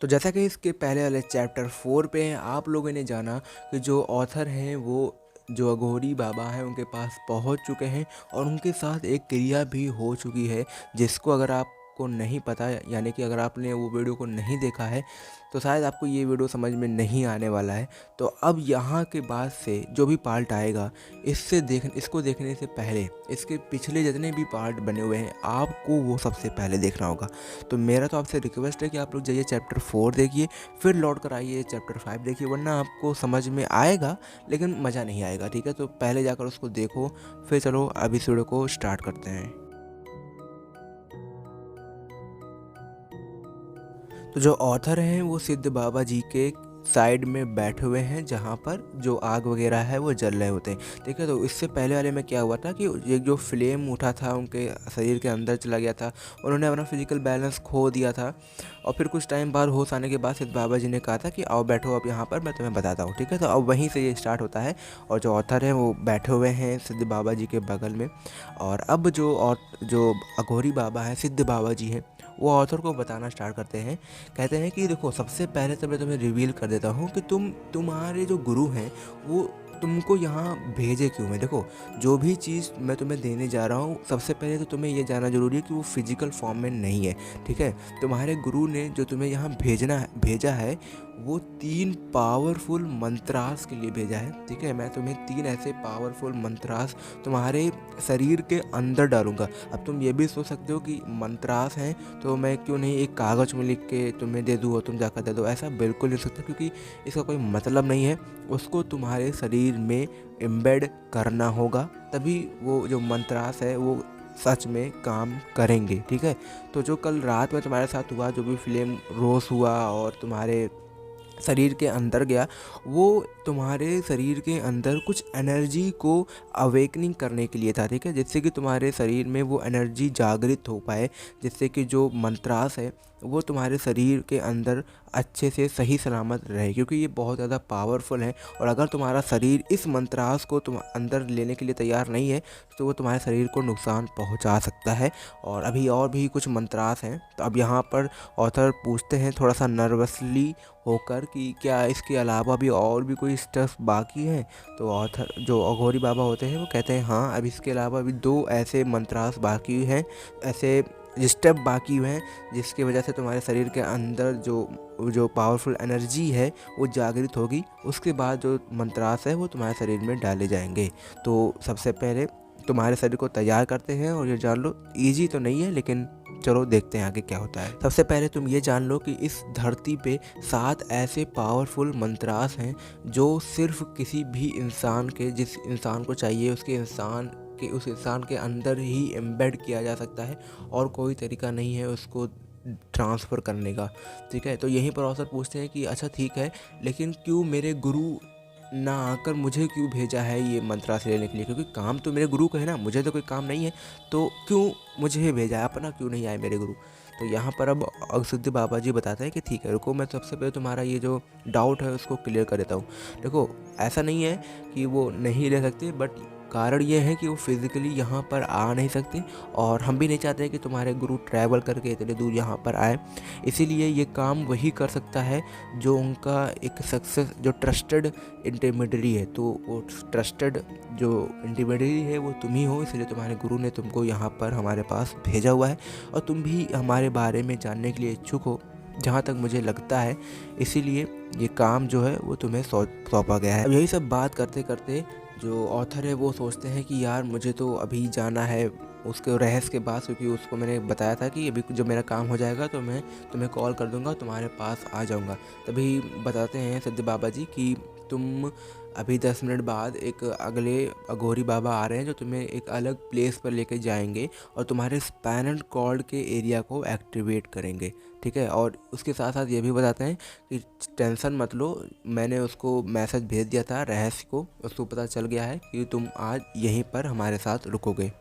तो जैसा कि इसके पहले वाले चैप्टर 4 पे आप लोगों ने जाना कि जो ऑथर हैं वो जो अघोरी बाबा हैं उनके पास पहुंच चुके हैं और उनके साथ एक क्रिया भी हो चुकी है, जिसको अगर आपको नहीं पता, यानी कि अगर आपने वो वीडियो को नहीं देखा है तो शायद आपको ये वीडियो समझ में नहीं आने वाला है। तो अब यहाँ के बाद से जो भी पार्ट आएगा इसको देखने से पहले इसके पिछले जितने भी पार्ट बने हुए हैं आपको वो सबसे पहले देखना होगा। तो मेरा तो आपसे रिक्वेस्ट है कि आप लोग जाइए चैप्टर 4 देखिए, फिर लौट कर आइए चैप्टर 5 देखिए, वरना आपको समझ में आएगा लेकिन मज़ा नहीं आएगा। ठीक है, तो पहले जाकर उसको देखो, फिर चलो अब इस वीडियो को स्टार्ट करते हैं। तो जो ऑथर हैं वो सिद्ध बाबा जी के साइड में बैठे हुए हैं, जहाँ पर जो आग वगैरह है वो जल रहे होते हैं। ठीक है, तो इससे पहले वाले में क्या हुआ था कि ये जो फ्लेम उठा था उनके शरीर के अंदर चला गया था, उन्होंने अपना फिजिकल बैलेंस खो दिया था और फिर कुछ टाइम बाद होश आने के बाद सिद्ध बाबा जी ने कहा था कि आओ बैठो अब यहाँ पर, मैं तुम्हें बताता हूँ। ठीक है, तो अब वहीं से ये स्टार्ट होता है और जो ऑथर हैं वो बैठे हुए हैं सिद्ध बाबा जी के बगल में। और अब जो अघोरी बाबा हैं, सिद्ध बाबा जी हैं, वो ऑथर को बताना स्टार्ट करते हैं। कहते हैं कि देखो, सबसे पहले तो मैं तुम्हें रिवील कर देता हूँ कि तुम्हारे जो गुरु हैं वो तुमको यहाँ भेजे क्यों हैं। देखो, जो भी चीज़ मैं तुम्हें देने जा रहा हूँ सबसे पहले तो तुम्हें ये जानना जरूरी है कि वो फिजिकल फॉर्म में नहीं है। ठीक है, तुम्हारे गुरु ने जो तुम्हें यहाँ भेजा है वो 3 पावरफुल मंत्रास के लिए भेजा है। ठीक है, मैं तुम्हें 3 ऐसे पावरफुल मंत्रास तुम्हारे शरीर के अंदर डालूंगा। अब तुम ये भी सोच सकते हो कि मंत्रास हैं तो मैं क्यों नहीं एक कागज़ में लिख के तुम्हें दे दूँ और तुम जाकर दे दो। ऐसा बिल्कुल नहीं हो सकता, क्योंकि इसका कोई मतलब नहीं है। उसको तुम्हारे शरीर में एम्बेड करना होगा, तभी वो जो मंत्रास है वो सच में काम करेंगे। ठीक है, तो जो कल रात में तुम्हारे साथ हुआ, जो भी फ्लेम रोज हुआ और तुम्हारे शरीर के अंदर गया, वो तुम्हारे शरीर के अंदर कुछ एनर्जी को अवेकनिंग करने के लिए था। ठीक है, जिससे कि तुम्हारे शरीर में वो एनर्जी जागृत हो पाए, जिससे कि जो मंत्रास है वो तुम्हारे शरीर के अंदर अच्छे से सही सलामत रहे, क्योंकि ये बहुत ज़्यादा पावरफुल है। और अगर तुम्हारा शरीर इस मंत्रास को तुम अंदर लेने के लिए तैयार नहीं है तो वो तुम्हारे शरीर को नुकसान पहुंचा सकता है। और अभी और भी कुछ मंत्रास हैं, तो अब यहाँ पर ऑथर पूछते हैं थोड़ा सा नर्वसली होकर कि क्या इसके अलावा भी और भी कोई स्टेप्स बाकी हैं। तो ऑथर जो अघोरी बाबा होते हैं वो कहते हैं हाँ, अब इसके अलावा भी 2 ऐसे मंत्रास बाकी हैं, ऐसे स्टेप बाकी हैं जिसकी वजह से तुम्हारे शरीर के अंदर जो पावरफुल एनर्जी है वो जागृत होगी। उसके बाद जो मंत्रास है वो तुम्हारे शरीर में डाले जाएंगे। तो सबसे पहले तुम्हारे शरीर को तैयार करते हैं और ये जान लो ईजी तो नहीं है, लेकिन चलो देखते हैं आगे क्या होता है। सबसे पहले तुम ये जान लो कि इस धरती पे 7 ऐसे पावरफुल मंत्रास हैं जो सिर्फ किसी भी इंसान के, जिस इंसान को चाहिए उस इंसान के अंदर ही एम्बेड किया जा सकता है और कोई तरीका नहीं है उसको ट्रांसफ़र करने का। ठीक है, तो यहीं पर ऑथर पूछते हैं कि अच्छा ठीक है, लेकिन क्यों मेरे गुरु ना आकर मुझे क्यों भेजा है ये मंत्रास लेने के लिए, क्योंकि काम तो मेरे गुरु का है ना, मुझे तो कोई काम नहीं है, तो क्यों मुझे भेजा है, अपना क्यों नहीं आए मेरे गुरु। तो यहाँ पर अब सिद्ध बाबा जी बताते हैं कि ठीक है रुको, मैं सबसे पहले तुम्हारा ये जो डाउट है उसको क्लियर कर देता हूँ। देखो, ऐसा नहीं है कि वो नहीं रह सकते, बट कारण ये है कि वो फिज़िकली यहाँ पर आ नहीं सकते और हम भी नहीं चाहते कि तुम्हारे गुरु ट्रैवल करके इतने दूर यहाँ पर आए। इसीलिए ये काम वही कर सकता है जो उनका एक सक्सेस, जो ट्रस्टेड इंटरमीडियरी है। तो वो ट्रस्टेड जो इंटरमीडियरी है वो तुम ही हो, इसलिए तुम्हारे गुरु ने तुमको यहाँ पर हमारे पास भेजा हुआ है और तुम भी हमारे बारे में जानने के लिए इच्छुक हो, जहाँ तक मुझे लगता है। इसीलिए ये काम जो है वो तुम्हें सौंपा गया है। अब यही सब बात करते करते जो ऑथर है वो सोचते हैं कि यार मुझे तो अभी जाना है उसके रहस्य के पास, क्योंकि उसको मैंने बताया था कि अभी जब मेरा काम हो जाएगा तो मैं तुम्हें कॉल कर दूंगा, तुम्हारे पास आ जाऊंगा। तभी बताते हैं सिद्ध बाबा जी कि तुम अभी 10 मिनट बाद एक अगले अघोरी बाबा आ रहे हैं जो तुम्हें एक अलग प्लेस पर लेके जाएंगे और तुम्हारे स्पाइनल कॉर्ड के एरिया को एक्टिवेट करेंगे। ठीक है, और उसके साथ साथ ये भी बताते हैं कि टेंशन मत लो, मैंने उसको मैसेज भेज दिया था रहस्य को, उसको पता चल गया है कि तुम आज यहीं पर हमारे साथ रुकोगे।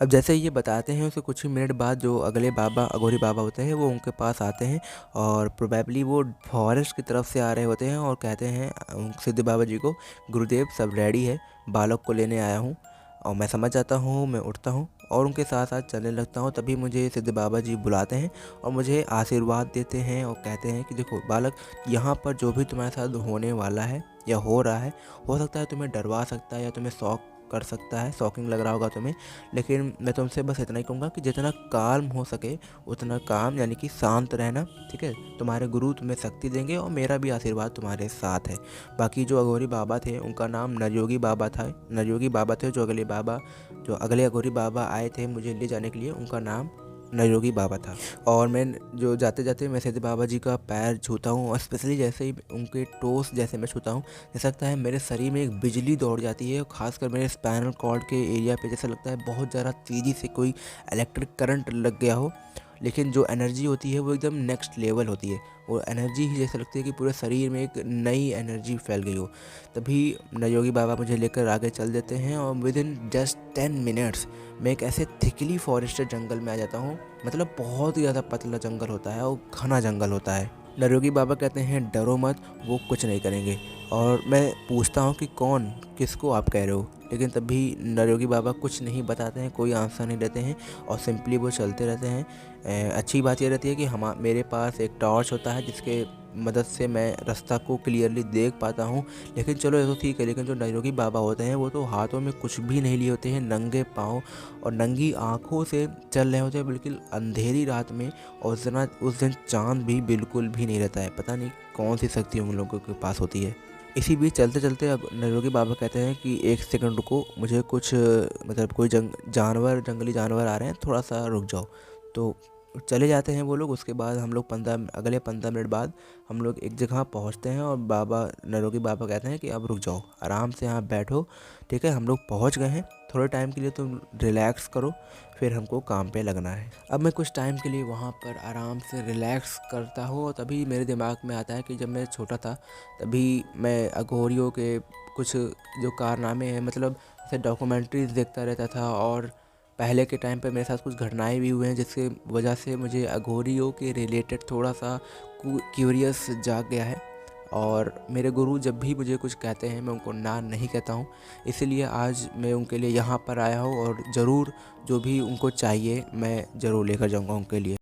अब जैसे ये बताते हैं उसके कुछ ही मिनट बाद जो अगले बाबा अघोरी बाबा होते हैं वो उनके पास आते हैं और प्रोबेबली वो फॉरेस्ट की तरफ से आ रहे होते हैं और कहते हैं सिद्ध बाबा जी को, गुरुदेव सब रेडी है, बालक को लेने आया हूँ, और मैं समझ जाता हूँ, मैं उठता हूँ और उनके साथ साथ चलने लगता हूँ। तभी मुझे सिद्ध बाबा जी बुलाते हैं और मुझे आशीर्वाद देते हैं और कहते हैं कि देखो बालक, यहाँ पर जो भी तुम्हारे साथ होने वाला है या हो रहा है, हो सकता है तुम्हें डरवा सकता है या तुम्हें शौक कर सकता है, शॉकिंग लग रहा होगा तुम्हें, लेकिन मैं तुमसे बस इतना ही कहूँगा कि जितना काल्म हो सके उतना काम, यानी कि शांत रहना, ठीक है। तुम्हारे गुरु तुम्हें शक्ति देंगे और मेरा भी आशीर्वाद तुम्हारे साथ है। बाकी जो अघोरी बाबा थे उनका नाम नरयोगी बाबा था। नरयोगी बाबा थे जो अगले अघोरी बाबा आए थे मुझे ले जाने के लिए, उनका नाम नरयोगी बाबा था। और मैं जो जाते जाते मैं सिद्ध बाबा जी का पैर छूता हूँ और स्पेशली जैसे ही उनके टोस जैसे मैं छूता हूँ, जैसा लगता है मेरे शरीर में एक बिजली दौड़ जाती है और खासकर मेरे स्पाइनल कॉर्ड के एरिया पे जैसा लगता है बहुत ज़्यादा तेज़ी से कोई इलेक्ट्रिक करंट लग गया हो। लेकिन जो एनर्जी होती है वो एकदम नेक्स्ट लेवल होती है। वो एनर्जी ही जैसे लगती है कि पूरे शरीर में एक नई एनर्जी फैल गई हो। तभी नरयोगी बाबा मुझे लेकर आगे चल देते हैं और विद इन जस्ट 10 मिनट्स मैं एक ऐसे थिकली फॉरेस्टेड जंगल में आ जाता हूँ। मतलब बहुत ही ज़्यादा पतला जंगल होता है और घना जंगल होता है। नरयोगी बाबा कहते हैं डरो मत, वो कुछ नहीं करेंगे। और मैं पूछता हूँ कि कौन, किसको आप कह रहे हो, लेकिन तभी नरयोगी बाबा कुछ नहीं बताते हैं, कोई आंसर नहीं देते हैं और सिंपली वो चलते रहते हैं। अच्छी बात ये रहती है कि मेरे पास एक टॉर्च होता है जिसके मदद से मैं रास्ता को क्लियरली देख पाता हूँ। लेकिन चलो ये तो ठीक है, लेकिन जो नरयोगी बाबा होते हैं वो तो हाथों में कुछ भी नहीं लिए होते हैं, नंगे पाँव और नंगी आँखों से चल रहे होते हैं बिल्कुल अंधेरी रात में। और उस दिन चाँद भी बिल्कुल भी नहीं रहता है। पता नहीं कौन सी शक्ति उन लोगों के पास होती है। इसी बीच चलते चलते अब नरयोगी बाबा कहते हैं कि एक सेकंड रुको, मुझे कुछ मतलब कोई जंगली जानवर आ रहे हैं, थोड़ा सा रुक जाओ। तो चले जाते हैं वो लोग। उसके बाद हम लोग अगले 15 मिनट बाद हम लोग एक जगह पहुंचते हैं और नरयोगी बाबा कहते हैं कि अब रुक जाओ, आराम से यहाँ बैठो, ठीक है। हम लोग पहुंच गए हैं, थोड़े टाइम के लिए तुम रिलैक्स करो, फिर हमको काम पे लगना है। अब मैं कुछ टाइम के लिए वहाँ पर आराम से रिलैक्स करता हूँ और तभी मेरे दिमाग में आता है कि जब मैं छोटा था तभी मैं अघोरियों के कुछ जो कारनामे हैं, मतलब जैसे डॉक्यूमेंट्रीज देखता रहता था और पहले के टाइम पे मेरे साथ कुछ घटनाएं भी हुए हैं जिसके वजह से मुझे अघोरियों के रिलेटेड थोड़ा सा क्यूरियस जाग गया है। और मेरे गुरु जब भी मुझे कुछ कहते हैं मैं उनको ना नहीं कहता हूँ। इसीलिए आज मैं उनके लिए यहाँ पर आया हूँ और ज़रूर जो भी उनको चाहिए मैं ज़रूर लेकर जाऊँगा उनके लिए।